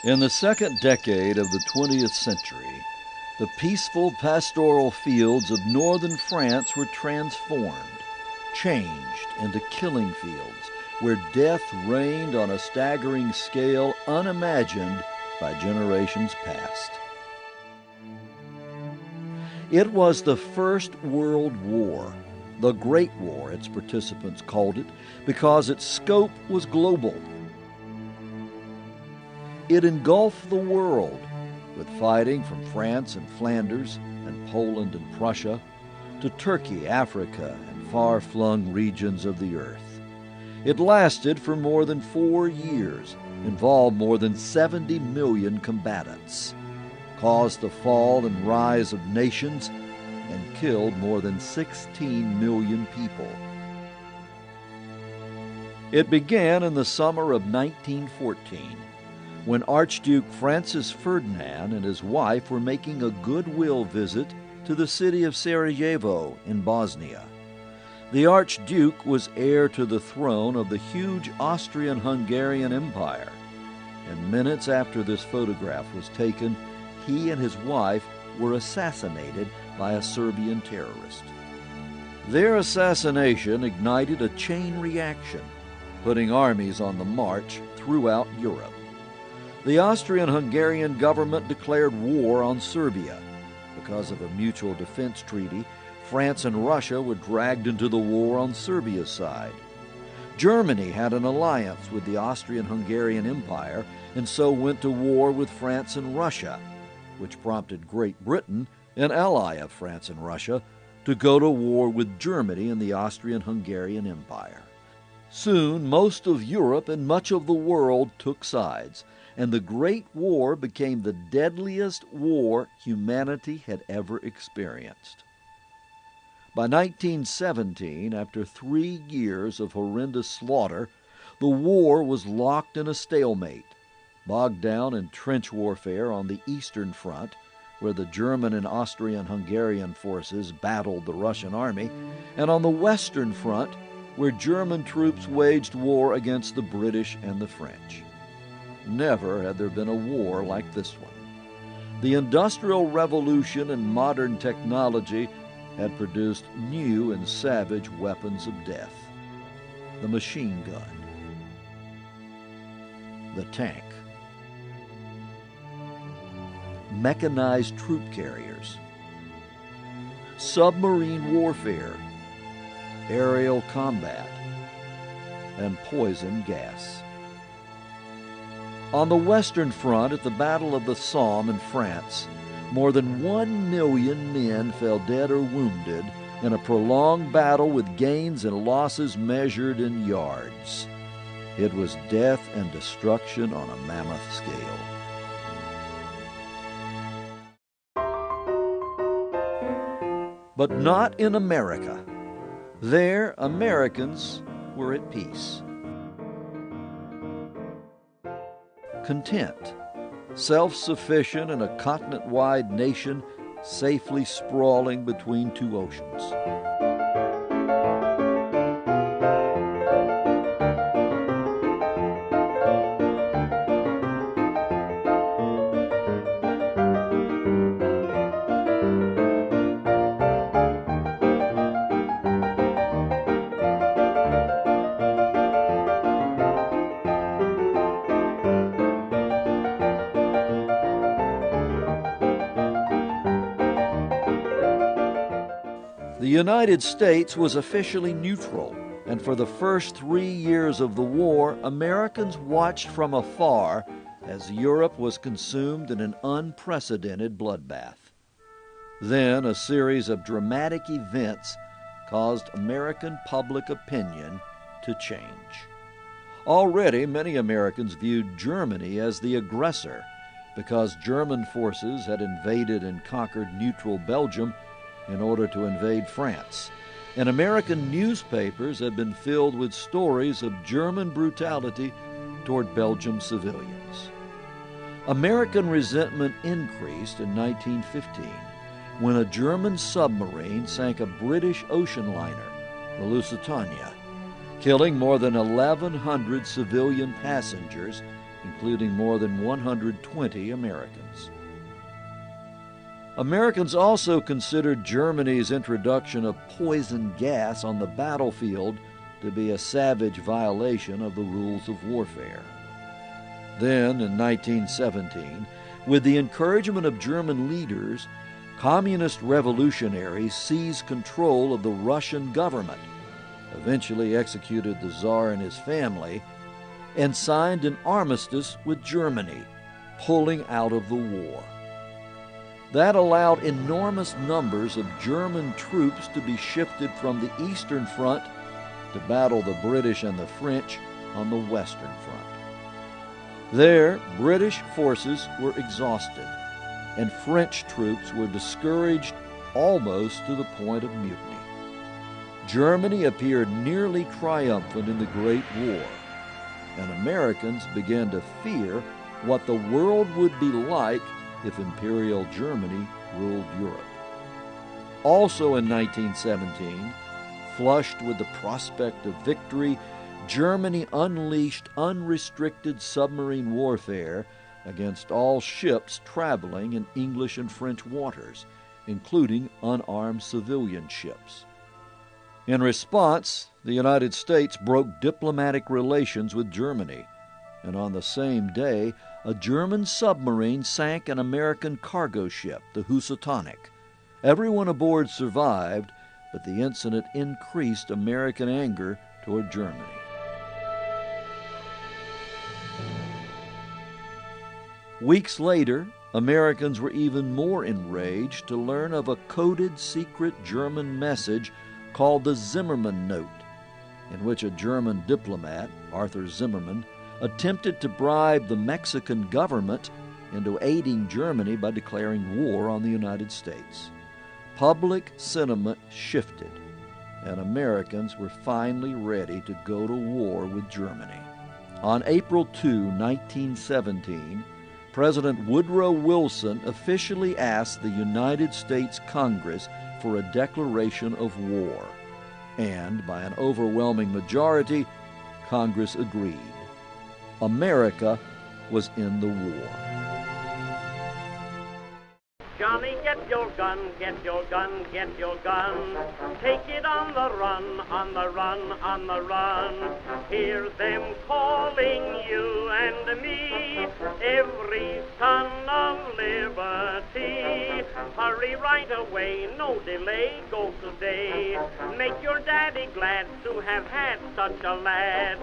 In the second decade of the 20th century, the peaceful pastoral fields of northern France were transformed, changed into killing fields, where death reigned on a staggering scale unimagined by generations past. It was the First World War, the Great War, its participants called it, because its scope was global. It engulfed the world, with fighting from France and Flanders and Poland and Prussia to Turkey, Africa, and far-flung regions of the earth. It lasted for more than 4 years, involved more than 70 million combatants, caused the fall and rise of nations, and killed more than 16 million people. It began in the summer of 1914, when Archduke Francis Ferdinand and his wife were making a goodwill visit to the city of Sarajevo in Bosnia. The Archduke was heir to the throne of the huge Austrian-Hungarian Empire, and minutes after this photograph was taken, he and his wife were assassinated by a Serbian terrorist. Their assassination ignited a chain reaction, putting armies on the march throughout Europe. The Austrian-Hungarian government declared war on Serbia. Because of a mutual defense treaty, France and Russia were dragged into the war on Serbia's side. Germany had an alliance with the Austrian-Hungarian Empire and so went to war with France and Russia, which prompted Great Britain, an ally of France and Russia, to go to war with Germany and the Austrian-Hungarian Empire. Soon, most of Europe and much of the world took sides, and the Great War became the deadliest war humanity had ever experienced. By 1917, after 3 years of horrendous slaughter, the war was locked in a stalemate, bogged down in trench warfare on the Eastern Front, where the German and Austrian-Hungarian forces battled the Russian army, and on the Western Front, where German troops waged war against the British and the French. Never had there been a war like this one. The Industrial Revolution and modern technology had produced new and savage weapons of death. The machine gun, the tank, mechanized troop carriers, submarine warfare, aerial combat, and poison gas. On the Western Front, at the Battle of the Somme in France, more than 1 million men fell dead or wounded in a prolonged battle with gains and losses measured in yards. It was death and destruction on a mammoth scale. But not in America. There, Americans were at peace. Content, self-sufficient in a continent-wide nation safely sprawling between 2 oceans. The United States was officially neutral, and for the first 3 years of the war, Americans watched from afar as Europe was consumed in an unprecedented bloodbath. Then a series of dramatic events caused American public opinion to change. Already, many Americans viewed Germany as the aggressor because German forces had invaded and conquered neutral Belgium in order to invade France, and American newspapers had been filled with stories of German brutality toward Belgian civilians. American resentment increased in 1915 when a German submarine sank a British ocean liner, the Lusitania, killing more than 1,100 civilian passengers including more than 120 Americans. Americans also considered Germany's introduction of poison gas on the battlefield to be a savage violation of the rules of warfare. Then, in 1917, with the encouragement of German leaders, communist revolutionaries seized control of the Russian government, eventually executed the Tsar and his family, and signed an armistice with Germany, pulling out of the war. That allowed enormous numbers of German troops to be shifted from the Eastern Front to battle the British and the French on the Western Front. There, British forces were exhausted, and French troops were discouraged almost to the point of mutiny. Germany appeared nearly triumphant in the Great War, and Americans began to fear what the world would be like if Imperial Germany ruled Europe. Also in 1917, flushed with the prospect of victory, Germany unleashed unrestricted submarine warfare against all ships traveling in English and French waters, including unarmed civilian ships. In response, the United States broke diplomatic relations with Germany, and on the same day, a German submarine sank an American cargo ship, the Housatonic. Everyone aboard survived, but the incident increased American anger toward Germany. Weeks later, Americans were even more enraged to learn of a coded secret German message called the Zimmermann Note, in which a German diplomat, Arthur Zimmermann, attempted to bribe the Mexican government into aiding Germany by declaring war on the United States. Public sentiment shifted, and Americans were finally ready to go to war with Germany. On April 2, 1917, President Woodrow Wilson officially asked the United States Congress for a declaration of war, and by an overwhelming majority, Congress agreed. America was in the war. Johnny, get your gun, get your gun, get your gun. Take it on the run, on the run, on the run. Hear them calling you and me, every son of liberty. Hurry right away, no delay, go today. Make your daddy glad to have had such a lad.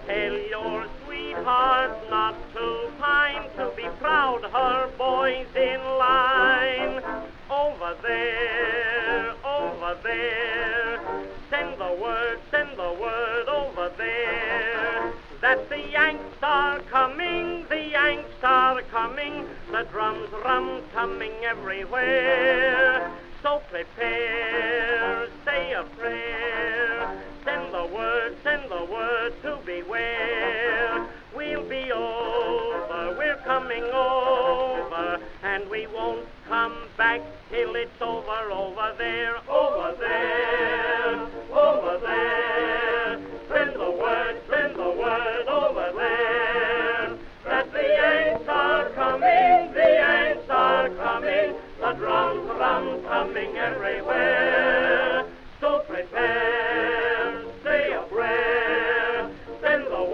Tell your sweetheart not to pine, to be proud her boys in line. Over there, send the word over there, that the Yanks are coming, the Yanks are coming, the drums rum-tumming everywhere. So prepare, say a prayer, send the word to beware. We'll be over, we're coming over, and we won't come back till it's over, over there, over there, over there. Send the word over there, that the Yanks are coming, the Yanks are coming, the drums rum-tumming everywhere. So prepare, say a prayer, send the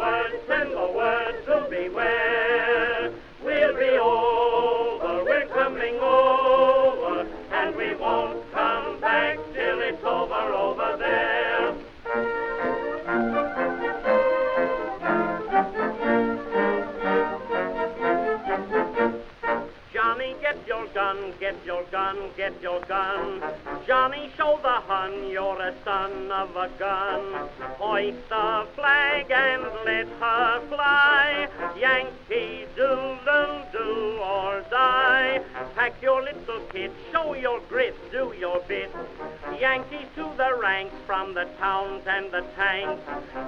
word to beware. We'll be over, we're coming over, and we won't come back till it's over, over there. Johnny, get your gun, get your gun, get your gun. Johnny, show the Hun you're a son of a gun. Hoist the flag and let her fly. Yankee Doodle do or die. Pack your little kit, show your grit, do your bit. Yankees to the ranks from the towns and the tanks.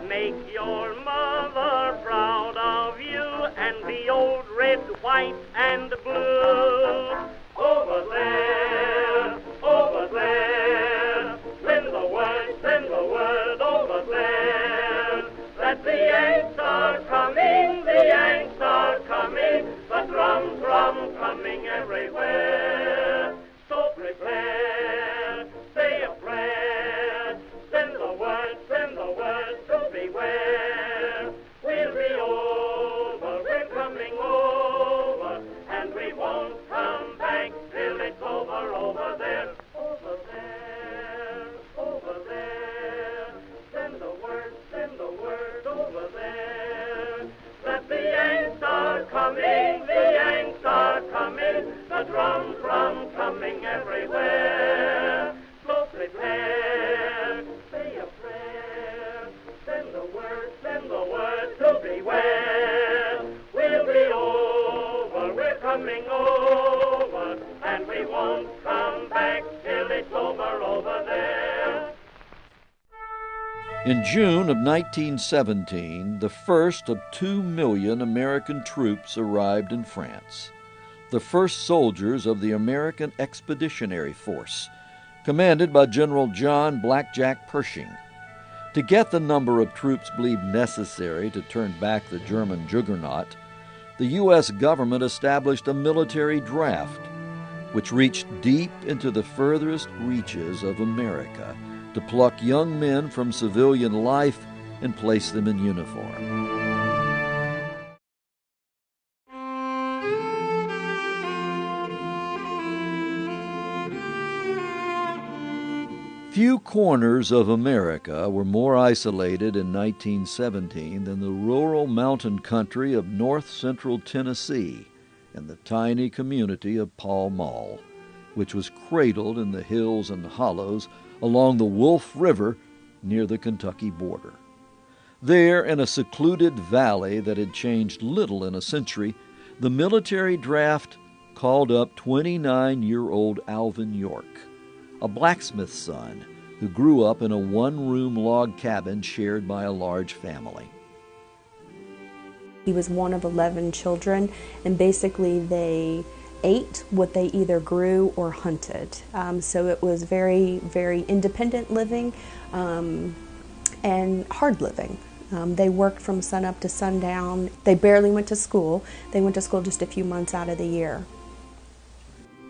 Make your mother proud of you and the old red, white, and blue. Over there, send the word over there, that the Yanks are coming, the Yanks are coming over, and we won't come back till it's over there. In June of 1917, the first of 2 million American troops arrived in France, the first soldiers of the American Expeditionary Force, commanded by General John Blackjack Pershing. To get the number of troops believed necessary to turn back the German juggernaut, the U.S. government established a military draft, which reached deep into the furthest reaches of America to pluck young men from civilian life and place them in uniform. Few corners of America were more isolated in 1917 than the rural mountain country of north-central Tennessee and the tiny community of Pall Mall, which was cradled in the hills and hollows along the Wolf River near the Kentucky border. There, in a secluded valley that had changed little in a century, the military draft called up 29-year-old Alvin York, a blacksmith's son who grew up in a one-room log cabin shared by a large family. He was one of 11 children, and basically they ate what they either grew or hunted. So it was very, very independent living and hard living. They worked from sunup to sundown. They barely went to school. They went to school just a few months out of the year.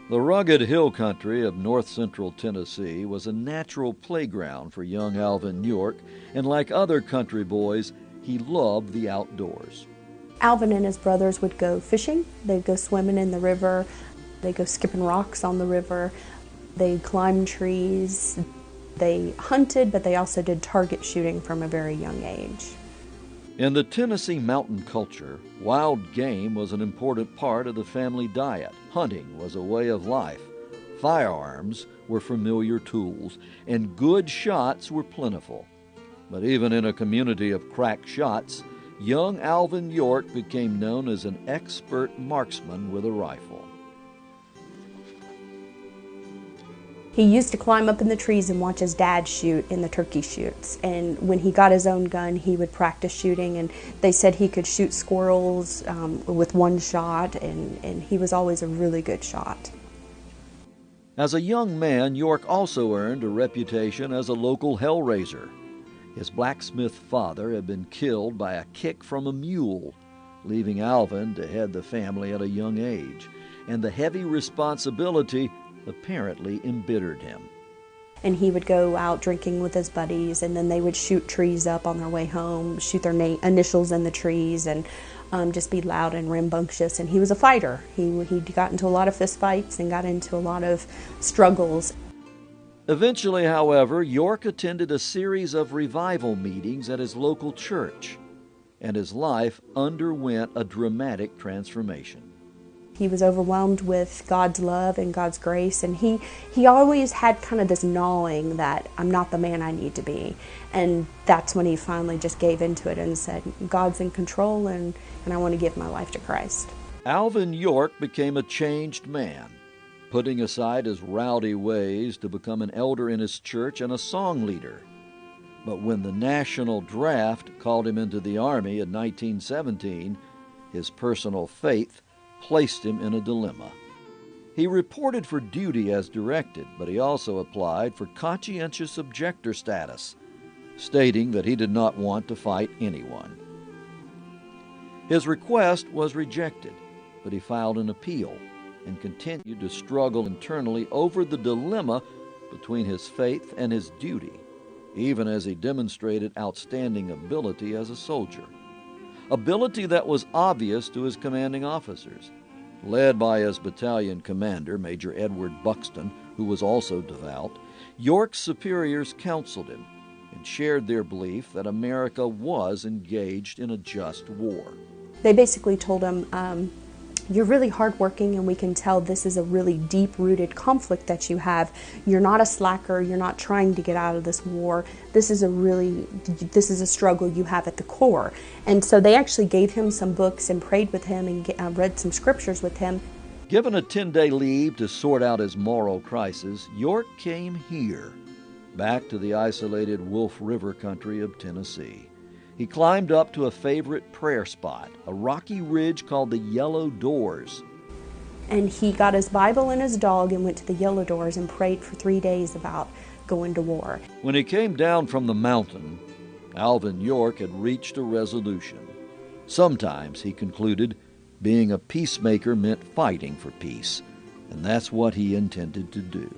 The rugged hill country of north-central Tennessee was a natural playground for young Alvin York, and like other country boys, he loved the outdoors. Alvin and his brothers would go fishing. They'd go swimming in the river. They'd go skipping rocks on the river. They'd climb trees. They hunted, but they also did target shooting from a very young age. In the Tennessee mountain culture, wild game was an important part of the family diet. Hunting was a way of life. Firearms were familiar tools, and good shots were plentiful. But even in a community of crack shots, young Alvin York became known as an expert marksman with a rifle. He used to climb up in the trees and watch his dad shoot in the turkey shoots. And when he got his own gun, he would practice shooting. And they said he could shoot squirrels with one shot, and he was always a really good shot. As a young man, York also earned a reputation as a local hellraiser. His blacksmith father had been killed by a kick from a mule, leaving Alvin to head the family at a young age, and the heavy responsibility apparently embittered him. And he would go out drinking with his buddies, and then they would shoot trees up on their way home, shoot their initials in the trees, and just be loud and rambunctious. And he was a fighter. He got into a lot of fist fights and got into a lot of struggles. Eventually, however, York attended a series of revival meetings at his local church, and his life underwent a dramatic transformation. He was overwhelmed with God's love and God's grace, and he always had kind of this gnawing that I'm not the man I need to be. And that's when he finally just gave into it and said, God's in control, and I want to give my life to Christ. Alvin York became a changed man, putting aside his rowdy ways to become an elder in his church and a song leader. But when the national draft called him into the Army in 1917, his personal faith placed him in a dilemma. He reported for duty as directed, but he also applied for conscientious objector status, stating that he did not want to fight anyone. His request was rejected, but he filed an appeal and continued to struggle internally over the dilemma between his faith and his duty, even as he demonstrated outstanding ability as a soldier. Ability that was obvious to his commanding officers. Led by his battalion commander, Major Edward Buxton, who was also devout, York's superiors counseled him and shared their belief that America was engaged in a just war. They basically told him, you're really hardworking, and we can tell this is a really deep-rooted conflict that you have. You're not a slacker. You're not trying to get out of this war. This is a struggle you have at the core. And so they actually gave him some books and prayed with him and read some scriptures with him. Given a 10-day leave to sort out his moral crisis, York came here, back to the isolated Wolf River country of Tennessee. He climbed up to a favorite prayer spot, a rocky ridge called the Yellow Doors. And he got his Bible and his dog and went to the Yellow Doors and prayed for 3 days about going to war. When he came down from the mountain, Alvin York had reached a resolution. Sometimes, he concluded, being a peacemaker meant fighting for peace, and that's what he intended to do.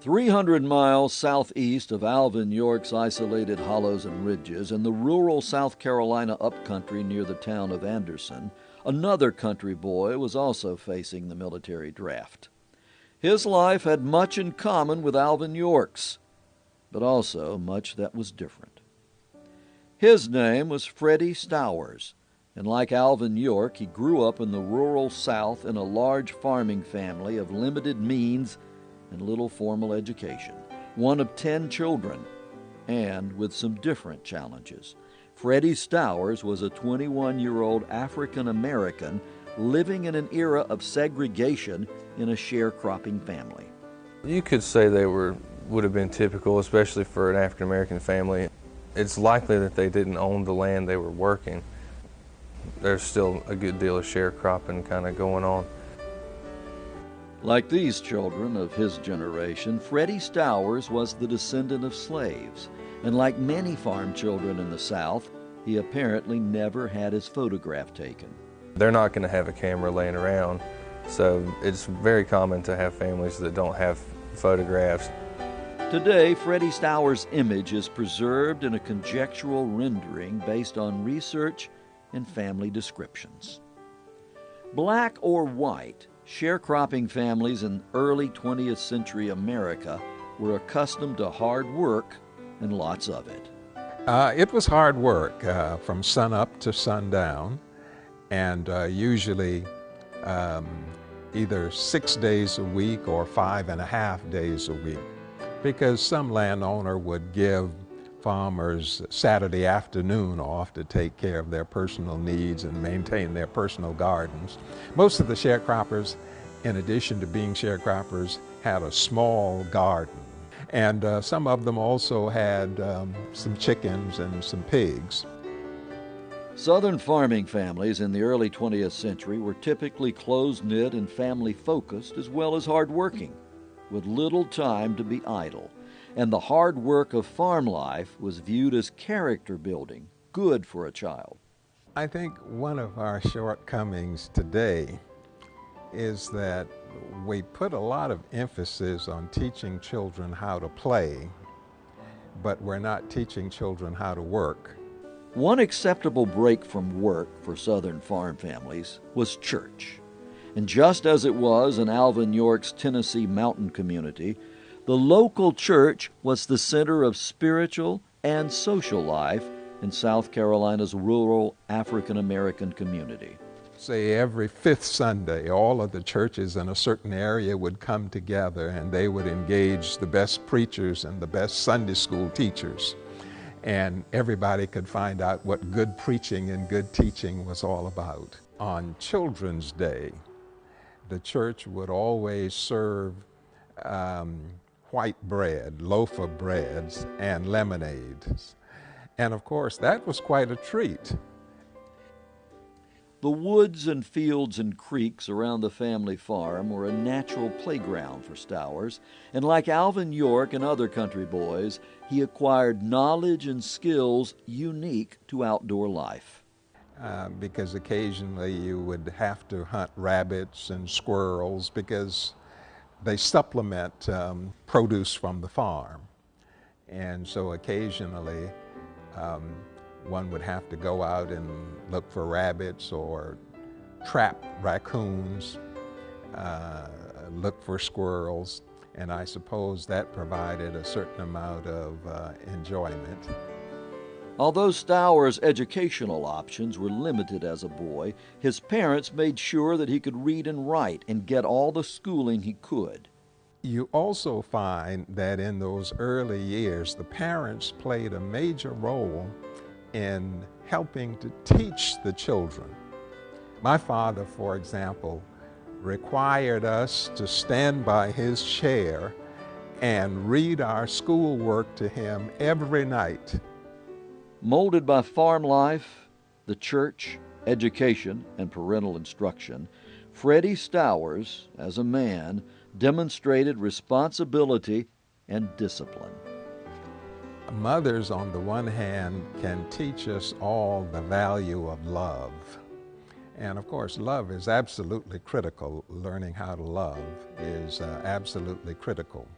"300 miles southeast of Alvin York's isolated hollows and ridges, in the rural South Carolina upcountry near the town of Anderson, another country boy was also facing the military draft. His life had much in common with Alvin York's, but also much that was different. His name was Freddie Stowers, and like Alvin York, he grew up in the rural South in a large farming family of limited means and little formal education, one of 10 children, and with some different challenges. Freddie Stowers was a 21-year-old African American living in an era of segregation in a sharecropping family. You could say they would have been typical, especially for an African American family. It's likely that they didn't own the land they were working. There's still a good deal of sharecropping kind of going on. Like these children of his generation, Freddie Stowers was the descendant of slaves, and like many farm children in the South, he apparently never had his photograph taken. They're not going to have a camera laying around, so it's very common to have families that don't have photographs. Today, Freddie Stowers' image is preserved in a conjectural rendering based on research and family descriptions. Black or white, sharecropping families in early 20th century America were accustomed to hard work and lots of it. It was hard work from sunup to sundown, and usually either 6 days a week or 5.5 days a week, because some landowner would give farmers Saturday afternoon off to take care of their personal needs and maintain their personal gardens. Most of the sharecroppers, in addition to being sharecroppers, had a small garden. And some of them also had some chickens and some pigs. Southern farming families in the early 20th century were typically close-knit and family-focused as well as hard-working, with little time to be idle. And the hard work of farm life was viewed as character building, good for a child. I think one of our shortcomings today is that we put a lot of emphasis on teaching children how to play, but we're not teaching children how to work. One acceptable break from work for Southern farm families was church. And just as it was in Alvin York's Tennessee mountain community, the local church was the center of spiritual and social life in South Carolina's rural African American community. Say every 5th Sunday, all of the churches in a certain area would come together and they would engage the best preachers and the best Sunday school teachers. And everybody could find out what good preaching and good teaching was all about. On Children's Day, the church would always serve white bread, loaf of breads, and lemonades. And of course, that was quite a treat. The woods and fields and creeks around the family farm were a natural playground for Stowers, and like Alvin York and other country boys, he acquired knowledge and skills unique to outdoor life. Because occasionally you would have to hunt rabbits and squirrels because they supplement produce from the farm. And so occasionally one would have to go out and look for rabbits or trap raccoons, look for squirrels, and I suppose that provided a certain amount of enjoyment. Although Stowers' educational options were limited as a boy, his parents made sure that he could read and write and get all the schooling he could. You also find that in those early years, the parents played a major role in helping to teach the children. My father, for example, required us to stand by his chair and read our schoolwork to him every night. Molded by farm life, the church, education, and parental instruction, Freddie Stowers, as a man, demonstrated responsibility and discipline. Mothers, on the one hand, can teach us all the value of love. And of course, love is absolutely critical. Learning how to love is absolutely critical.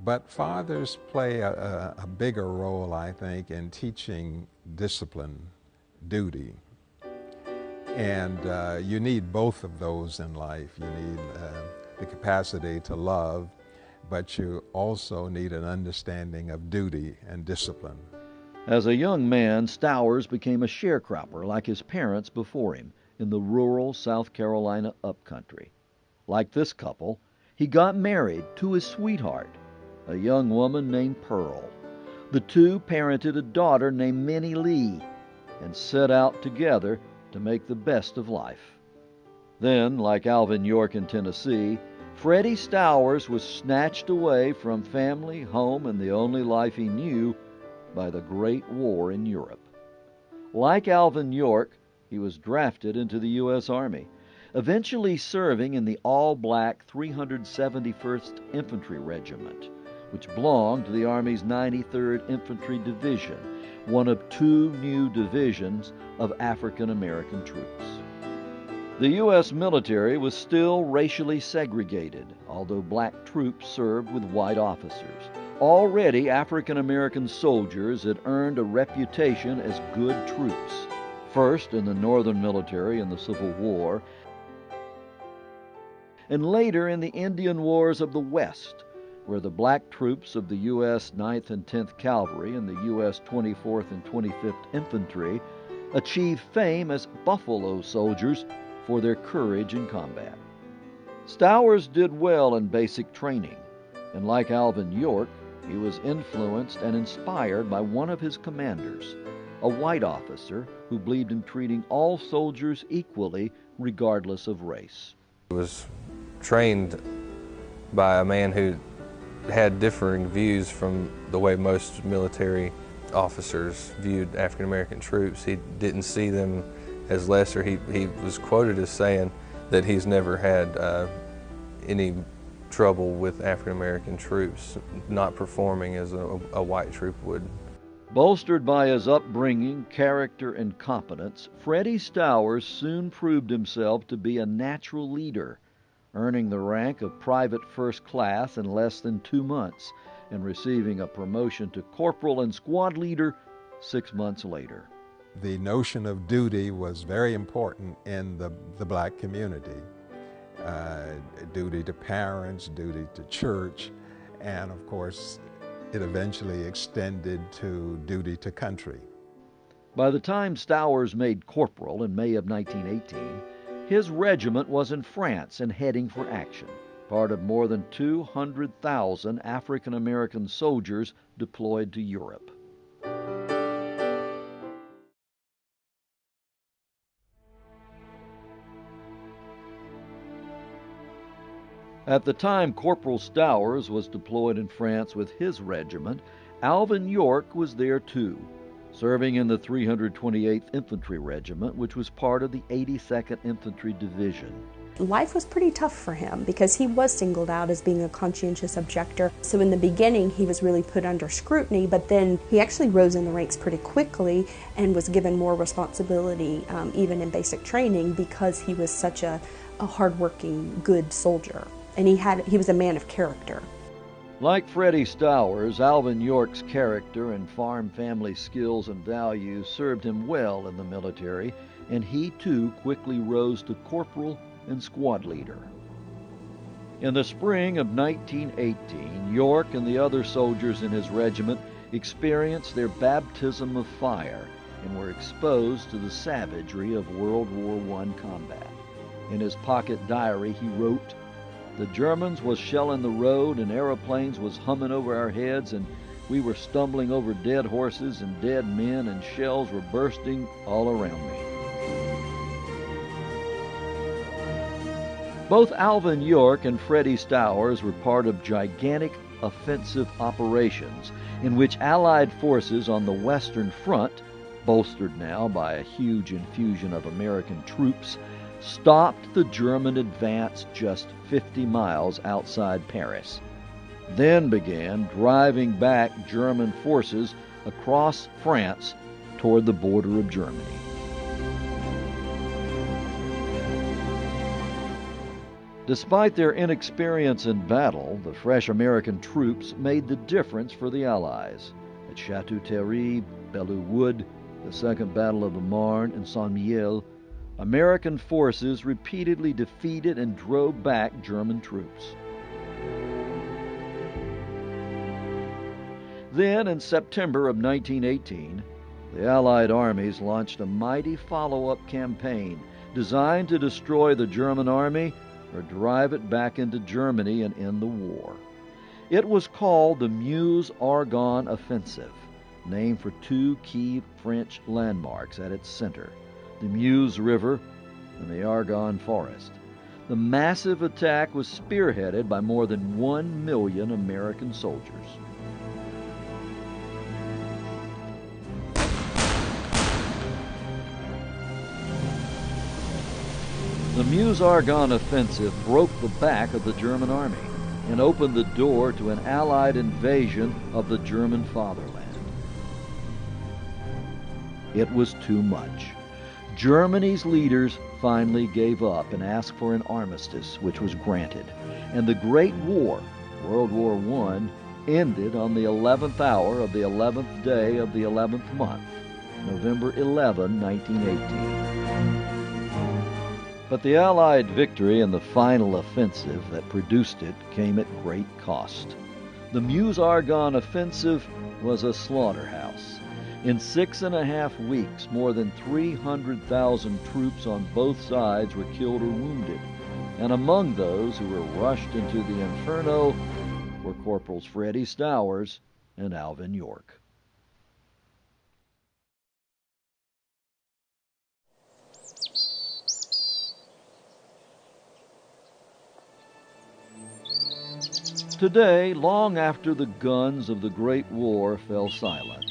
But fathers play a bigger role, I think, in teaching discipline, duty. And you need both of those in life. You need the capacity to love, but you also need an understanding of duty and discipline. As a young man, Stowers became a sharecropper like his parents before him in the rural South Carolina upcountry. Like this couple, he got married to his sweetheart, a young woman named Pearl. The two parented a daughter named Minnie Lee and set out together to make the best of life. Then, like Alvin York in Tennessee, Freddie Stowers was snatched away from family, home, and the only life he knew by the Great War in Europe. Like Alvin York, he was drafted into the U.S. Army, eventually serving in the all-black 371st Infantry Regiment, which belonged to the Army's 93rd Infantry Division, one of two new divisions of African American troops. The U.S. military was still racially segregated, although black troops served with white officers. Already, African American soldiers had earned a reputation as good troops, first in the Northern military in the Civil War, and later in the Indian Wars of the West, where the black troops of the U.S. 9th and 10th Cavalry and the U.S. 24th and 25th Infantry achieved fame as buffalo soldiers for their courage in combat. Stowers did well in basic training, and like Alvin York, he was influenced and inspired by one of his commanders, a white officer who believed in treating all soldiers equally regardless of race. He was trained by a man who had differing views from the way most military officers viewed African American troops. He didn't see them as lesser. He was quoted as saying that he's never had any trouble with African American troops not performing as a white troop would. Bolstered by his upbringing, character, and competence, Freddie Stowers soon proved himself to be a natural leader, earning the rank of Private First Class in less than 2 months and receiving a promotion to corporal and squad leader 6 months later. The notion of duty was very important in the black community. Duty to parents, duty to church, and of course it eventually extended to duty to country. By the time Stowers made corporal in May of 1918, his regiment was in France and heading for action, part of more than 200,000 African American soldiers deployed to Europe. At the time Corporal Stowers was deployed in France with his regiment, Alvin York was there too, serving in the 328th Infantry Regiment, which was part of the 82nd Infantry Division. Life was pretty tough for him because he was singled out as being a conscientious objector. So in the beginning, he was really put under scrutiny, but then he actually rose in the ranks pretty quickly and was given more responsibility, even in basic training, because he was such a hardworking, good soldier. And he was a man of character. Like Freddie Stowers, Alvin York's character and farm family skills and values served him well in the military, and he too quickly rose to corporal and squad leader. In the spring of 1918, York and the other soldiers in his regiment experienced their baptism of fire and were exposed to the savagery of World War I combat. In his pocket diary, he wrote, The Germans was shelling the road and aeroplanes was humming over our heads, and we were stumbling over dead horses and dead men, and shells were bursting all around me. Both Alvin York and Freddie Stowers were part of gigantic offensive operations in which Allied forces on the Western Front, bolstered now by a huge infusion of American troops, stopped the German advance just 50 miles outside Paris. Then began driving back German forces across France toward the border of Germany. Despite their inexperience in battle, the fresh American troops made the difference for the Allies. At Chateau-Thierry, Belleau Wood, the Second Battle of the Marne, and Saint-Mihiel, American forces repeatedly defeated and drove back German troops. Then, in September of 1918, the Allied armies launched a mighty follow-up campaign designed to destroy the German army or drive it back into Germany and end the war. It was called the Meuse-Argonne Offensive, named for two key French landmarks at its center, the Meuse River and the Argonne Forest. The massive attack was spearheaded by more than 1 million American soldiers. The Meuse-Argonne offensive broke the back of the German army and opened the door to an Allied invasion of the German fatherland. It was too much. Germany's leaders finally gave up and asked for an armistice, which was granted, and the Great War, World War I, ended on the 11th hour of the 11th day of the 11th month, November 11, 1918. But the Allied victory and the final offensive that produced it came at great cost. The Meuse-Argonne offensive was a slaughterhouse. In 6.5 weeks, more than 300,000 troops on both sides were killed or wounded, and among those who were rushed into the inferno were Corporals Freddie Stowers and Alvin York. Today, long after the guns of the Great War fell silent,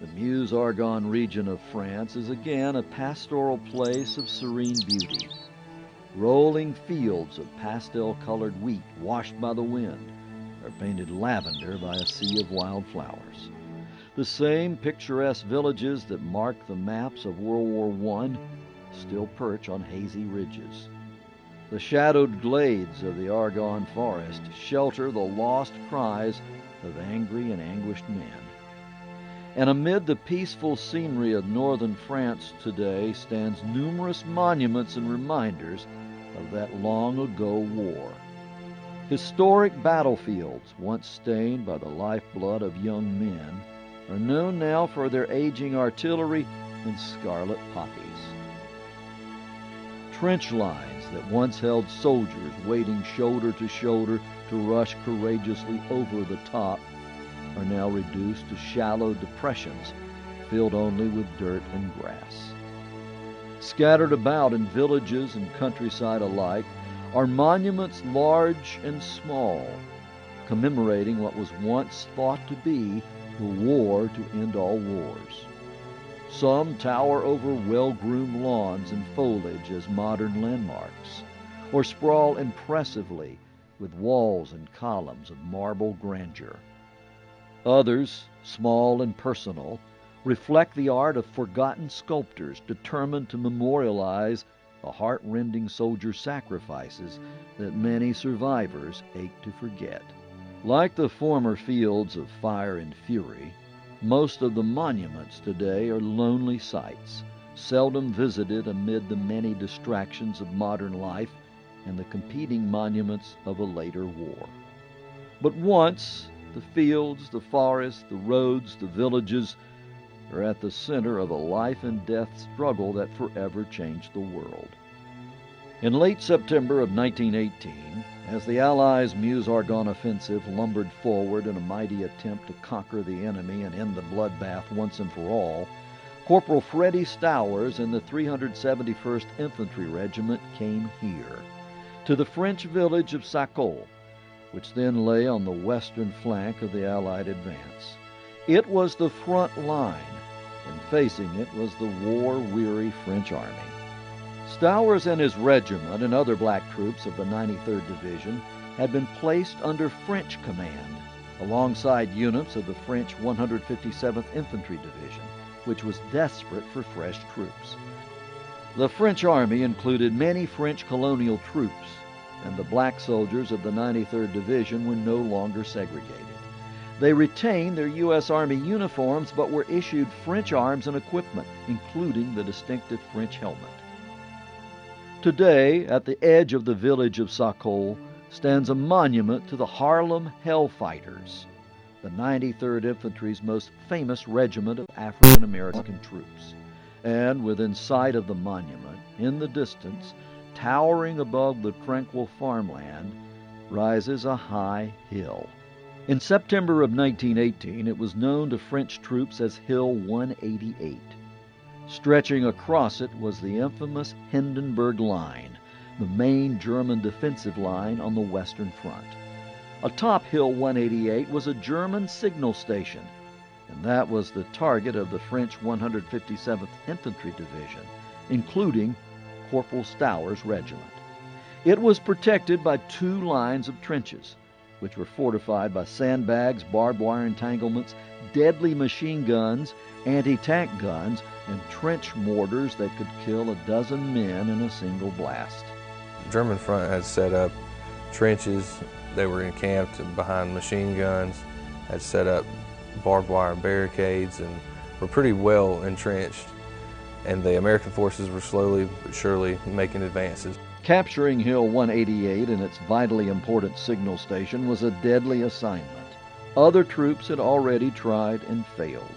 the Meuse-Argonne region of France is again a pastoral place of serene beauty. Rolling fields of pastel-colored wheat washed by the wind are painted lavender by a sea of wildflowers. The same picturesque villages that mark the maps of World War I still perch on hazy ridges. The shadowed glades of the Argonne forest shelter the lost cries of angry and anguished men. And amid the peaceful scenery of northern France today stands numerous monuments and reminders of that long-ago war. Historic battlefields, once stained by the lifeblood of young men, are known now for their aging artillery and scarlet poppies. Trench lines that once held soldiers waiting shoulder to shoulder to rush courageously over the top are now reduced to shallow depressions filled only with dirt and grass. Scattered about in villages and countryside alike are monuments large and small, commemorating what was once thought to be the war to end all wars. Some tower over well-groomed lawns and foliage as modern landmarks, or sprawl impressively with walls and columns of marble grandeur. Others, small and personal, reflect the art of forgotten sculptors determined to memorialize the heart-rending soldier sacrifices that many survivors ache to forget. Like the former fields of fire and fury, most of the monuments today are lonely sites, seldom visited amid the many distractions of modern life and the competing monuments of a later war. But once, the fields, the forests, the roads, the villages are at the center of a life and death struggle that forever changed the world. In late September of 1918, as the Allies' Meuse-Argonne offensive lumbered forward in a mighty attempt to conquer the enemy and end the bloodbath once and for all, Corporal Freddie Stowers and the 371st Infantry Regiment came here, to the French village of Sacol, which then lay on the western flank of the Allied advance. It was the front line, and facing it was the war-weary French army. Stowers and his regiment and other black troops of the 93rd Division had been placed under French command, alongside units of the French 157th Infantry Division, which was desperate for fresh troops. The French army included many French colonial troops, and the black soldiers of the 93rd Division were no longer segregated. They retained their U.S. Army uniforms but were issued French arms and equipment, including the distinctive French helmet. Today, at the edge of the village of Sacol, stands a monument to the Harlem Hellfighters, the 93rd Infantry's most famous regiment of African American troops. And within sight of the monument, in the distance, towering above the tranquil farmland, rises a high hill. In September of 1918, it was known to French troops as Hill 188. Stretching across it was the infamous Hindenburg Line, the main German defensive line on the Western Front. Atop Hill 188 was a German signal station, and that was the target of the French 157th Infantry Division, including Corporal Stowers' regiment. It was protected by two lines of trenches, which were fortified by sandbags, barbed wire entanglements, deadly machine guns, anti-tank guns, and trench mortars that could kill a dozen men in a single blast. The German front had set up trenches. They were encamped behind machine guns, had set up barbed wire barricades, and were pretty well entrenched. And the American forces were slowly but surely making advances. Capturing Hill 188 and its vitally important signal station was a deadly assignment. Other troops had already tried and failed.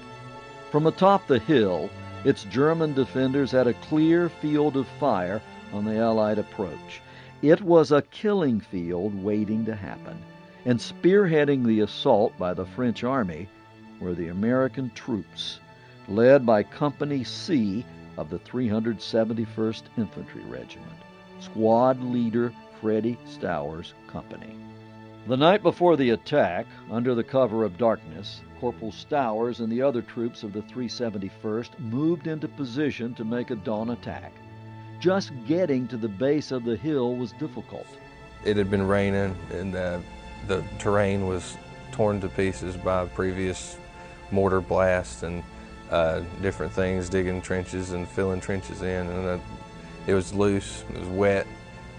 From atop the hill, its German defenders had a clear field of fire on the Allied approach. It was a killing field waiting to happen, and spearheading the assault by the French army were the American troops, led by Company C of the 371st Infantry Regiment, squad leader Freddie Stowers' company. The night before the attack, under the cover of darkness, Corporal Stowers and the other troops of the 371st moved into position to make a dawn attack. Just getting to the base of the hill was difficult. It had been raining, and the terrain was torn to pieces by previous mortar blasts and different things, digging trenches and filling trenches in. And it was loose, it was wet,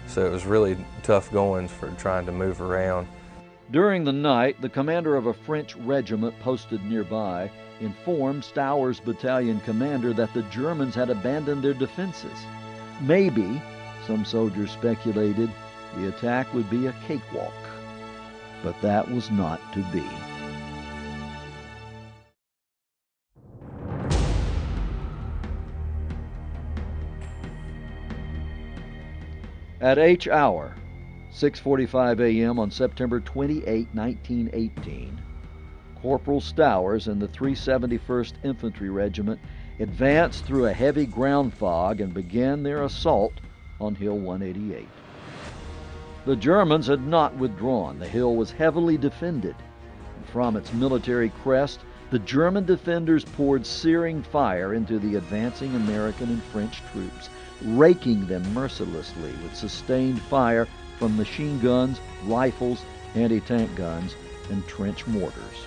so it was really tough going for trying to move around. During the night, the commander of a French regiment posted nearby informed Stowers' battalion commander that the Germans had abandoned their defenses. Maybe, some soldiers speculated, the attack would be a cakewalk. But that was not to be. At H hour, 6:45 a.m. on September 28, 1918, Corporal Stowers and the 371st Infantry Regiment advanced through a heavy ground fog and began their assault on Hill 188. The Germans had not withdrawn. The hill was heavily defended, and from its military crest, the German defenders poured searing fire into the advancing American and French troops, raking them mercilessly with sustained fire from machine guns, rifles, anti-tank guns, and trench mortars.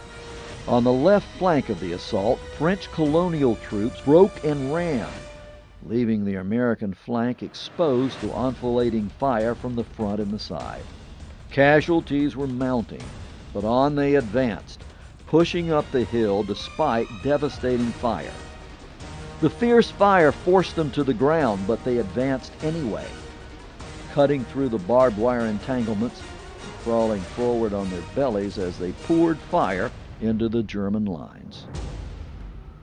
On the left flank of the assault, French colonial troops broke and ran, leaving the American flank exposed to enfilading fire from the front and the side. Casualties were mounting, but on they advanced, pushing up the hill despite devastating fire. The fierce fire forced them to the ground, but they advanced anyway, cutting through the barbed wire entanglements and crawling forward on their bellies as they poured fire into the German lines.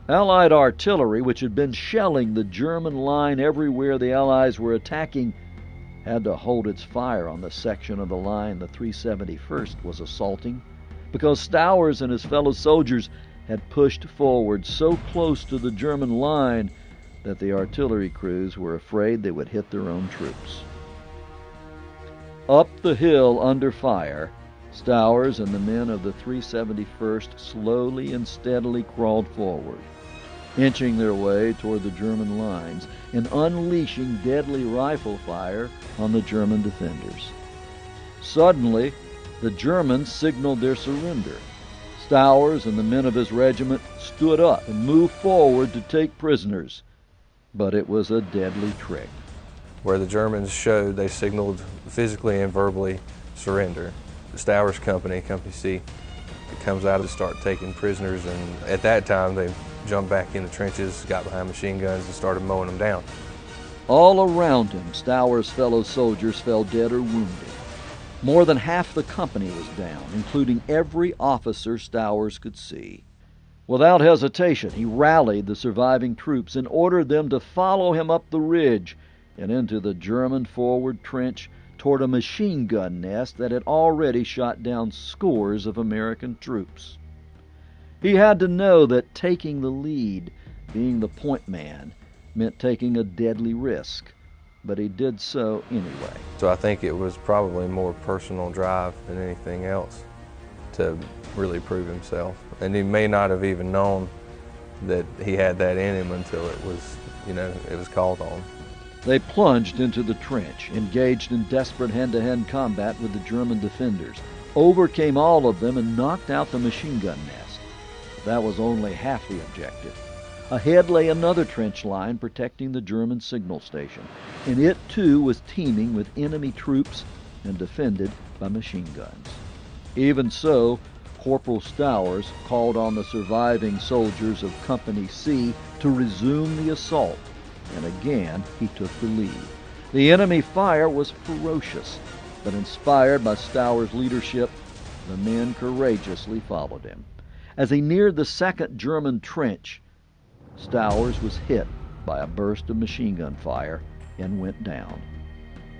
Allied artillery, which had been shelling the German line everywhere the Allies were attacking, had to hold its fire on the section of the line the 371st was assaulting because Stowers and his fellow soldiers had pushed forward so close to the German line that the artillery crews were afraid they would hit their own troops. Up the hill under fire, Stowers and the men of the 371st slowly and steadily crawled forward, inching their way toward the German lines and unleashing deadly rifle fire on the German defenders. Suddenly, the Germans signaled their surrender. Stowers and the men of his regiment stood up and moved forward to take prisoners, but it was a deadly trick. Where the Germans showed, they signaled physically and verbally surrender. The Stowers Company, Company C, it comes out to start taking prisoners, and at that time they jumped back in the trenches, got behind machine guns, and started mowing them down. All around him, Stowers' fellow soldiers fell dead or wounded. More than half the company was down, including every officer Stowers could see. Without hesitation, he rallied the surviving troops and ordered them to follow him up the ridge and into the German forward trench toward a machine gun nest that had already shot down scores of American troops. He had to know that taking the lead, being the point man, meant taking a deadly risk, but he did so anyway. So I think it was probably more personal drive than anything else to really prove himself. And he may not have even known that he had that in him until it was, it was called on. They plunged into the trench, engaged in desperate hand-to-hand combat with the German defenders, overcame all of them, and knocked out the machine gun nest. But that was only half the objective. Ahead lay another trench line protecting the German signal station, and it too was teeming with enemy troops and defended by machine guns. Even so, Corporal Stowers called on the surviving soldiers of Company C to resume the assault, and again he took the lead. The enemy fire was ferocious, but inspired by Stowers' leadership, the men courageously followed him. As he neared the second German trench, Stowers was hit by a burst of machine gun fire and went down.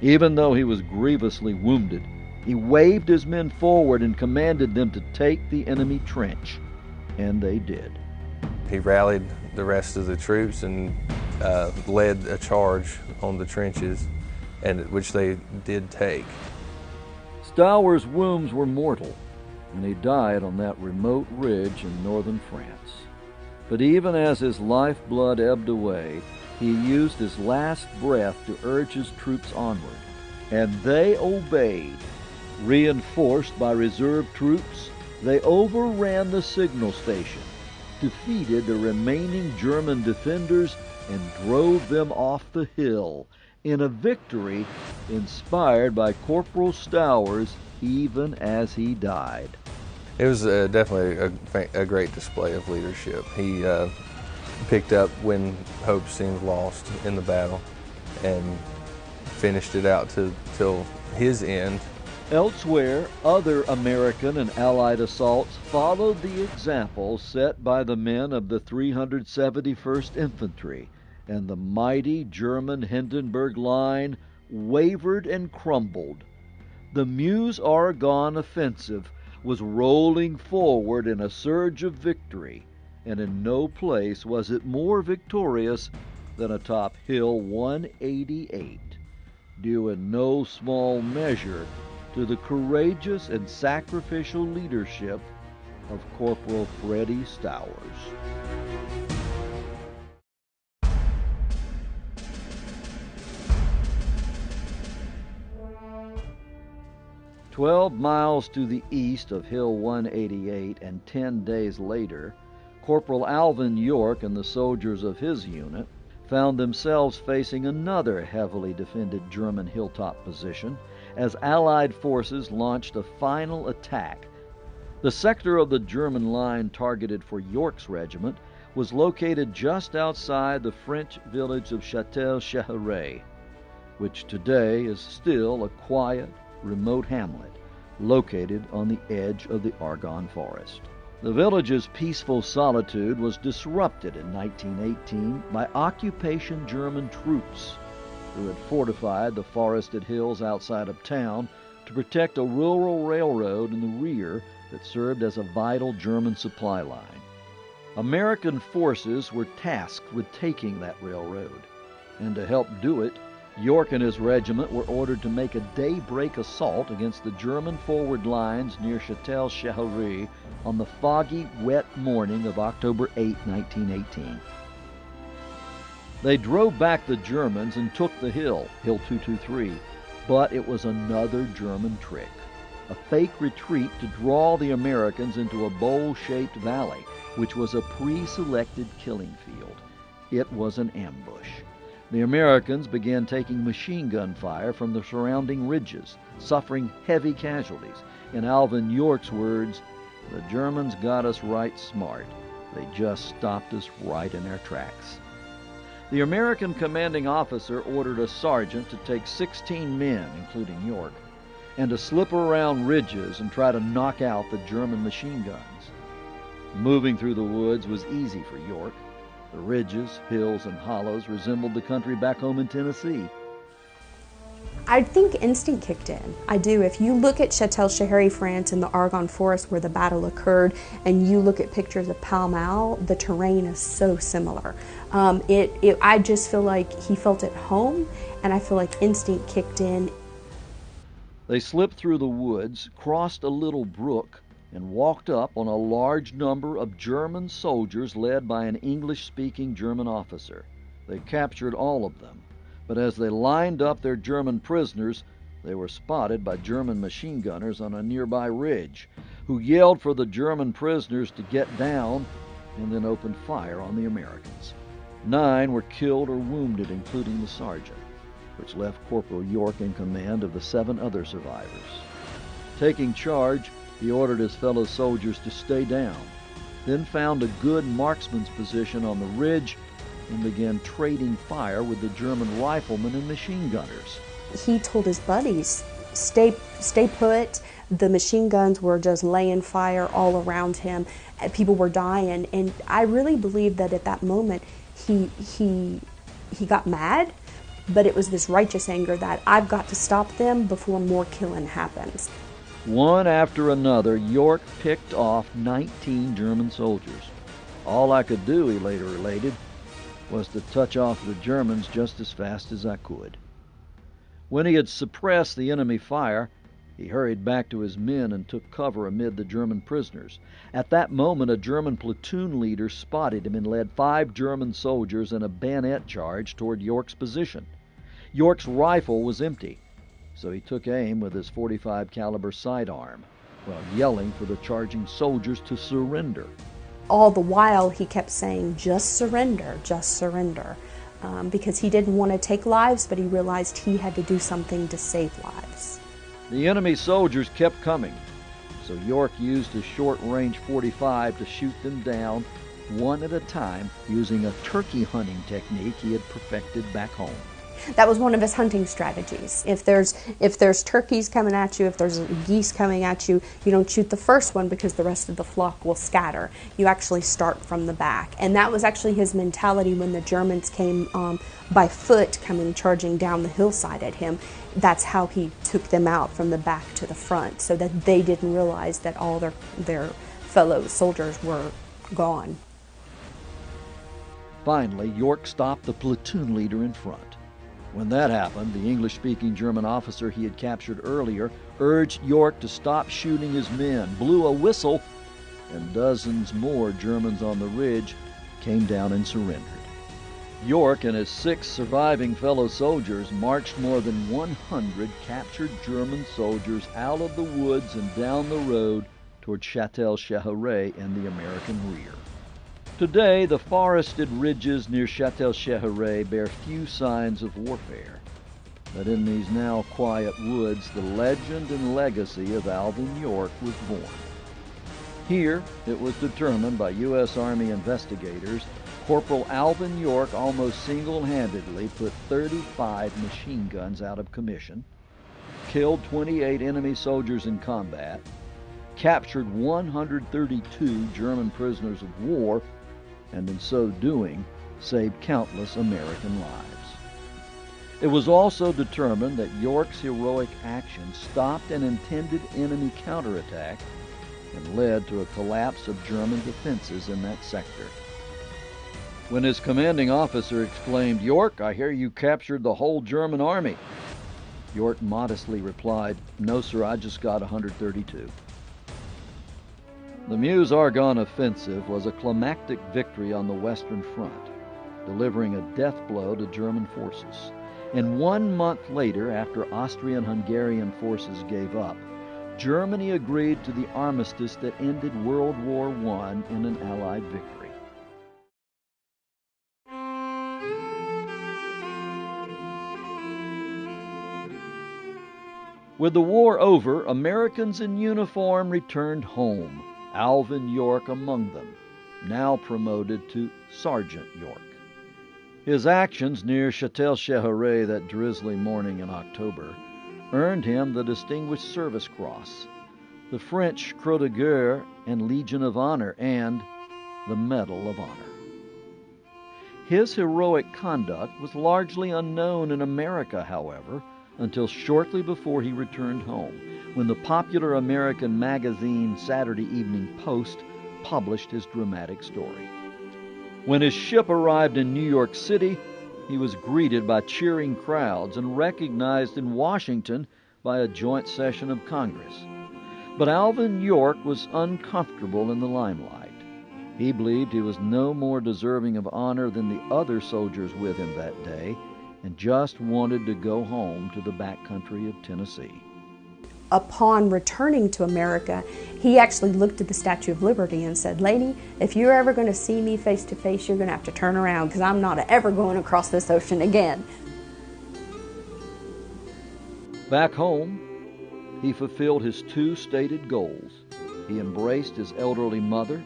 Even though he was grievously wounded, he waved his men forward and commanded them to take the enemy trench, and they did. He rallied the rest of the troops and led a charge on the trenches, which they did take. Stowers' wounds were mortal, and he died on that remote ridge in northern France. But even as his lifeblood ebbed away, he used his last breath to urge his troops onward, and they obeyed. Reinforced by reserve troops, they overran the signal station, defeated the remaining German defenders, and drove them off the hill in a victory inspired by Corporal Stowers even as he died. It was definitely a great display of leadership. He picked up when hope seemed lost in the battle and finished it out till his end. Elsewhere, other American and Allied assaults followed the example set by the men of the 371st Infantry, and the mighty German Hindenburg Line wavered and crumbled. The Meuse-Argonne offensive was rolling forward in a surge of victory, and in no place was it more victorious than atop Hill 188, due in no small measure to the courageous and sacrificial leadership of Corporal Freddie Stowers. "12 miles to the east of Hill 188 and 10 days later, Corporal Alvin York and the soldiers of his unit found themselves facing another heavily defended German hilltop position as Allied forces launched a final attack. The sector of the German line targeted for York's regiment was located just outside the French village of Châtel-Cheheray, which today is still a quiet, remote hamlet located on the edge of the Argonne forest. The village's peaceful solitude was disrupted in 1918 by occupation German troops. who had fortified the forested hills outside of town to protect a rural railroad in the rear that served as a vital German supply line. American forces were tasked with taking that railroad, and to help do it, York and his regiment were ordered to make a daybreak assault against the German forward lines near Châtel-Chehery on the foggy, wet morning of October 8, 1918. They drove back the Germans and took the hill, Hill 223, but it was another German trick, a fake retreat to draw the Americans into a bowl-shaped valley, which was a pre-selected killing field. It was an ambush. The Americans began taking machine gun fire from the surrounding ridges, suffering heavy casualties. In Alvin York's words, "The Germans got us right smart. They just stopped us right in our tracks." The American commanding officer ordered a sergeant to take 16 men, including York, and to slip around ridges and try to knock out the German machine guns. Moving through the woods was easy for York. The ridges, hills, and hollows resembled the country back home in Tennessee. I think instinct kicked in. I do. If you look at Châtel-Chehery, France, in the Argonne Forest where the battle occurred, and you look at pictures of Pall Mall, the terrain is so similar. I just feel like he felt at home, and I feel like instinct kicked in. They slipped through the woods, crossed a little brook, and walked up on a large number of German soldiers led by an English-speaking German officer. They captured all of them, but as they lined up their German prisoners, they were spotted by German machine gunners on a nearby ridge, who yelled for the German prisoners to get down and then opened fire on the Americans. 9 were killed or wounded, including the sergeant, which left Corporal York in command of the 7 other survivors. Taking charge, he ordered his fellow soldiers to stay down, then found a good marksman's position on the ridge and began trading fire with the German riflemen and machine gunners. He told his buddies, stay put. The machine guns were just laying fire all around him. People were dying, and I really believe that at that moment he got mad, but it was this righteous anger that I've got to stop them before more killing happens. One after another, York picked off 19 German soldiers. All I could do, he later related, was to touch off the Germans just as fast as I could. When he had suppressed the enemy fire, he hurried back to his men and took cover amid the German prisoners. At that moment, a German platoon leader spotted him and led 5 German soldiers in a bayonet charge toward York's position. York's rifle was empty, so he took aim with his .45 caliber sidearm while yelling for the charging soldiers to surrender. All the while he kept saying, just surrender, because he didn't want to take lives, but he realized he had to do something to save lives. The enemy soldiers kept coming, so York used his short-range .45 to shoot them down one at a time using a turkey hunting technique he had perfected back home. That was one of his hunting strategies. If there's turkeys coming at you, if there's geese coming at you, you don't shoot the first one because the rest of the flock will scatter. You actually start from the back. And that was actually his mentality when the Germans came by foot, charging down the hillside at him. That's how he took them out from the back to the front, so that they didn't realize that all their fellow soldiers were gone. Finally, York stopped the platoon leader in front. When that happened, the English-speaking German officer he had captured earlier urged York to stop shooting his men, blew a whistle, and dozens more Germans on the ridge came down and surrendered. York and his 6 surviving fellow soldiers marched more than 100 captured German soldiers out of the woods and down the road toward Châtel-Chehery and the American rear. Today, the forested ridges near Châtel-Chehery bear few signs of warfare, but in these now quiet woods, the legend and legacy of Alvin York was born. Here, it was determined by U.S. Army investigators, Corporal Alvin York almost single-handedly put 35 machine guns out of commission, killed 28 enemy soldiers in combat, captured 132 German prisoners of war, and in so doing, saved countless American lives. It was also determined that York's heroic action stopped an intended enemy counterattack and led to a collapse of German defenses in that sector. When his commanding officer exclaimed, "York, I hear you captured the whole German army," York modestly replied, "No, sir, I just got 132. The Meuse-Argonne offensive was a climactic victory on the Western Front, delivering a death blow to German forces. And 1 month later, after Austrian-Hungarian forces gave up, Germany agreed to the armistice that ended World War I in an Allied victory. With the war over, Americans in uniform returned home, Alvin York among them, now promoted to Sargent York. His actions near Châtel-Cheheray that drizzly morning in October earned him the Distinguished Service Cross, the French Croix de Guerre and Legion of Honor, and the Medal of Honor. His heroic conduct was largely unknown in America, however, until shortly before he returned home, when the popular American magazine Saturday Evening Post published his dramatic story. When his ship arrived in New York City, he was greeted by cheering crowds and recognized in Washington by a joint session of Congress. But Alvin York was uncomfortable in the limelight. He believed he was no more deserving of honor than the other soldiers with him that day, and just wanted to go home to the backcountry of Tennessee. Upon returning to America, he actually looked at the Statue of Liberty and said, "Lady, if you're ever going to see me face to face, you're going to have to turn around, because I'm not ever going across this ocean again." Back home, he fulfilled his 2 stated goals. He embraced his elderly mother,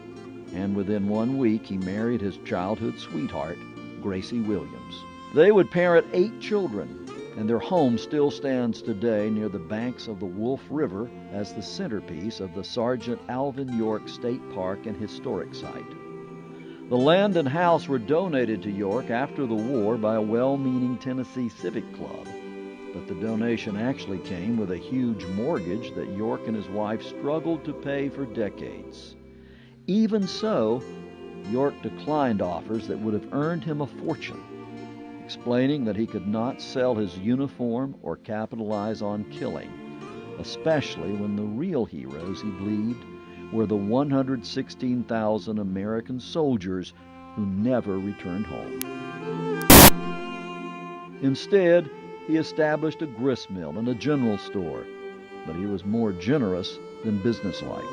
and within 1 week he married his childhood sweetheart, Gracie Williams. They would parent 8 children, and their home still stands today near the banks of the Wolf River as the centerpiece of the Sargent Alvin York State Park and Historic Site. The land and house were donated to York after the war by a well-meaning Tennessee Civic Club, but the donation actually came with a huge mortgage that York and his wife struggled to pay for decades. Even so, York declined offers that would have earned him a fortune, explaining that he could not sell his uniform or capitalize on killing, especially when the real heroes, he believed, were the 116,000 American soldiers who never returned home. Instead, he established a gristmill and a general store, but he was more generous than businesslike.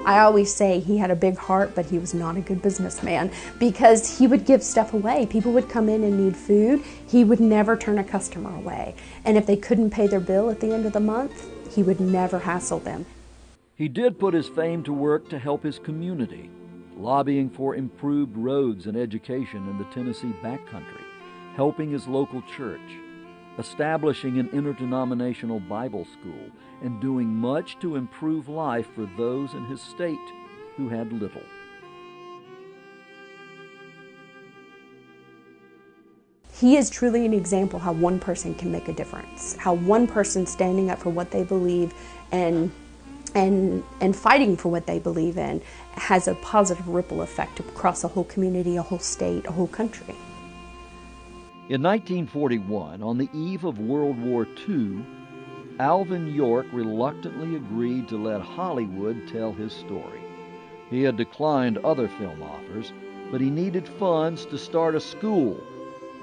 I always say he had a big heart, but he was not a good businessman, because he would give stuff away. People would come in and need food. He would never turn a customer away. And if they couldn't pay their bill at the end of the month, he would never hassle them. He did put his fame to work to help his community, lobbying for improved roads and education in the Tennessee backcountry, helping his local church, establishing an interdenominational Bible school, and doing much to improve life for those in his state who had little. He is truly an example how one person can make a difference, how one person standing up for what they believe and fighting for what they believe in has a positive ripple effect across a whole community, a whole state, a whole country. In 1941, on the eve of World War II, Alvin York reluctantly agreed to let Hollywood tell his story. He had declined other film offers, but he needed funds to start a school,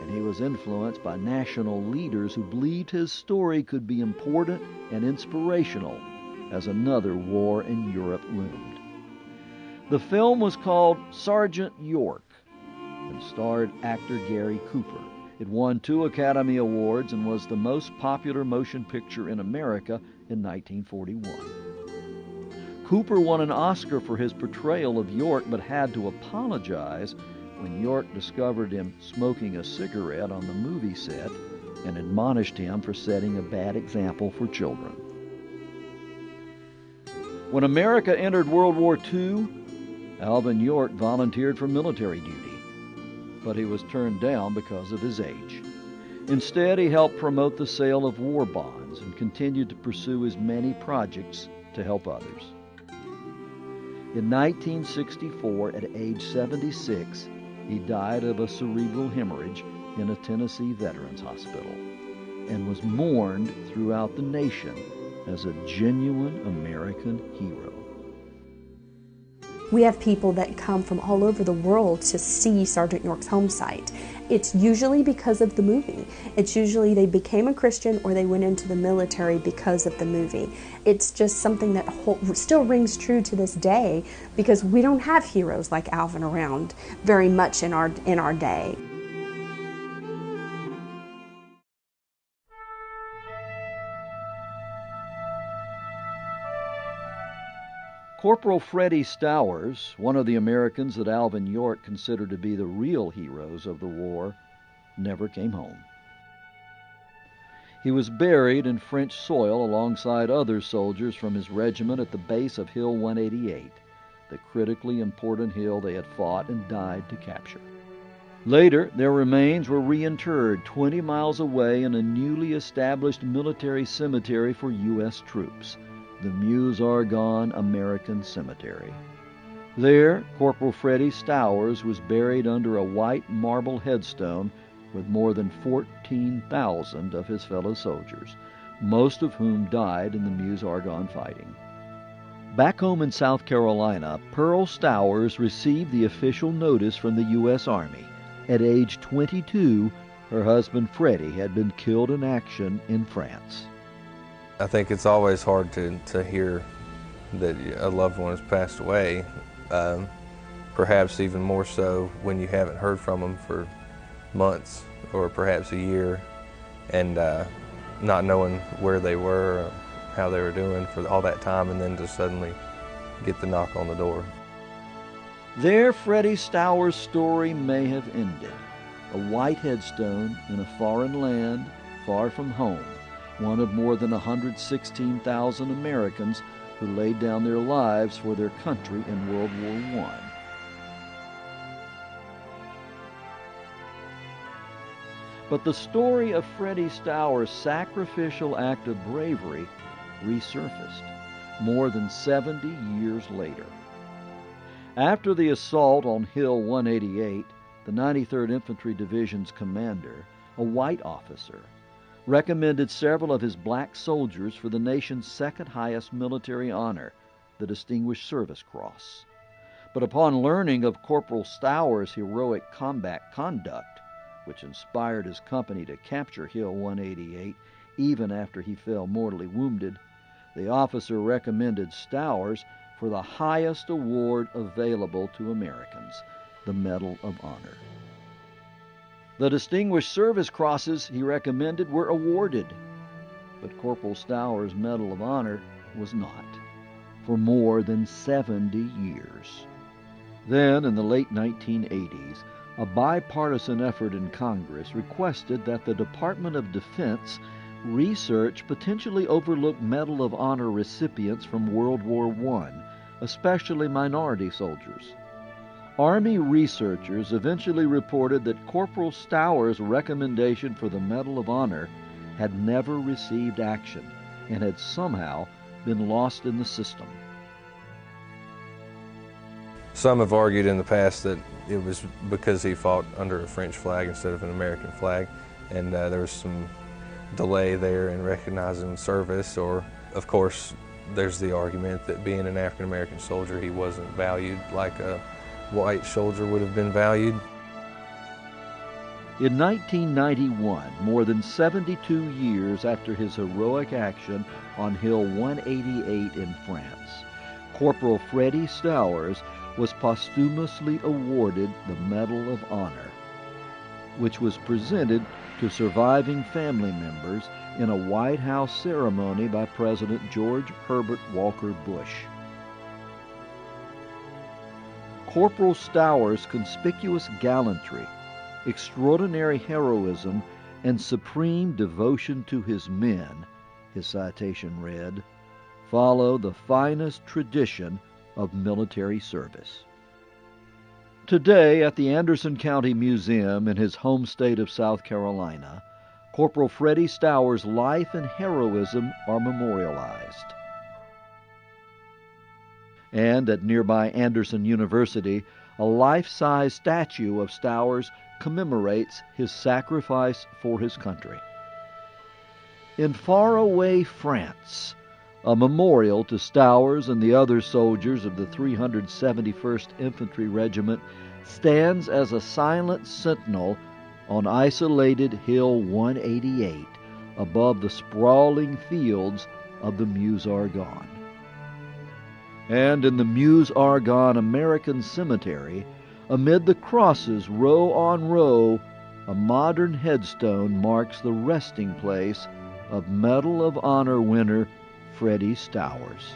and he was influenced by national leaders who believed his story could be important and inspirational as another war in Europe loomed. The film was called Sargent York and starred actor Gary Cooper. It won 2 Academy Awards and was the most popular motion picture in America in 1941. Cooper won an Oscar for his portrayal of York, but had to apologize when York discovered him smoking a cigarette on the movie set and admonished him for setting a bad example for children. When America entered World War II, Alvin York volunteered for military duty. but he was turned down because of his age. Instead, he helped promote the sale of war bonds and continued to pursue his many projects to help others. In 1964, at age 76, he died of a cerebral hemorrhage in a Tennessee Veterans Hospital and was mourned throughout the nation as a genuine American hero. We have people that come from all over the world to see Sargent York's home site. It's usually because of the movie. It's usually they became a Christian or they went into the military because of the movie. It's just something that still rings true to this day because we don't have heroes like Alvin around very much in our day. Corporal Freddie Stowers, one of the Americans that Alvin York considered to be the real heroes of the war, never came home. He was buried in French soil alongside other soldiers from his regiment at the base of Hill 188, the critically important hill they had fought and died to capture. Later, their remains were reinterred 20 miles away in a newly established military cemetery for U.S. troops, the Meuse-Argonne American Cemetery. There, Corporal Freddie Stowers was buried under a white marble headstone with more than 14,000 of his fellow soldiers, most of whom died in the Meuse-Argonne fighting. Back home in South Carolina, Pearl Stowers received the official notice from the U.S. Army. At age 22, her husband Freddie had been killed in action in France. I think it's always hard to hear that a loved one has passed away, perhaps even more so when you haven't heard from them for months or perhaps a year, and not knowing where they were, or how they were doing for all that time, and then to suddenly get the knock on the door. There, Freddie Stowers' story may have ended. A white headstone in a foreign land, far from home, one of more than 116,000 Americans who laid down their lives for their country in World War I. But the story of Freddie Stowers' sacrificial act of bravery resurfaced more than 70 years later. After the assault on Hill 188, the 93rd Infantry Division's commander, a white officer, recommended several of his black soldiers for the nation's second highest military honor, the Distinguished Service Cross. But upon learning of Corporal Stowers' heroic combat conduct, which inspired his company to capture Hill 188 even after he fell mortally wounded, the officer recommended Stowers for the highest award available to Americans, the Medal of Honor. The Distinguished Service Crosses he recommended were awarded, but Corporal Stowers' Medal of Honor was not, for more than 70 years. Then, in the late 1980s, a bipartisan effort in Congress requested that the Department of Defense research potentially overlooked Medal of Honor recipients from World War I, especially minority soldiers. Army researchers eventually reported that Corporal Stowers' recommendation for the Medal of Honor had never received action and had somehow been lost in the system. Some have argued in the past that it was because he fought under a French flag instead of an American flag, and there was some delay there in recognizing service, or of course there's the argument that being an African American soldier, he wasn't valued like a white soldier would have been valued. In 1991, more than 72 years after his heroic action on Hill 188 in France, Corporal Freddie Stowers was posthumously awarded the Medal of Honor, which was presented to surviving family members in a White House ceremony by President George Herbert Walker Bush. Corporal Stowers' conspicuous gallantry, extraordinary heroism, and supreme devotion to his men, his citation read, follow the finest tradition of military service. Today, at the Anderson County Museum in his home state of South Carolina, Corporal Freddie Stowers' life and heroism are memorialized. And at nearby Anderson University, a life-size statue of Stowers commemorates his sacrifice for his country. In faraway France, a memorial to Stowers and the other soldiers of the 371st Infantry Regiment stands as a silent sentinel on isolated Hill 188 above the sprawling fields of the Meuse-Argonne. And in the Meuse-Argonne American Cemetery, amid the crosses row on row, a modern headstone marks the resting place of Medal of Honor winner Freddie Stowers.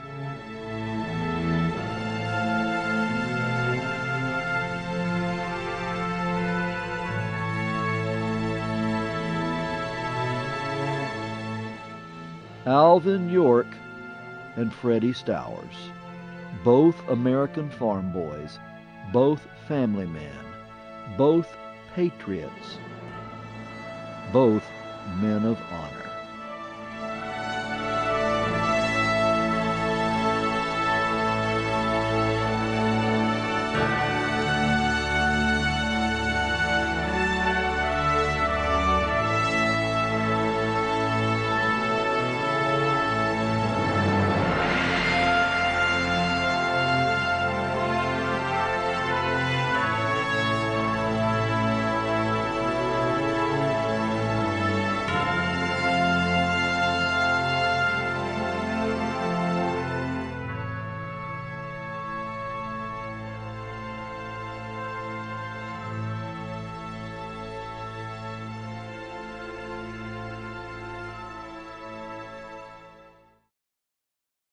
Alvin York and Freddie Stowers, both American farm boys, both family men, both patriots, both men of honor.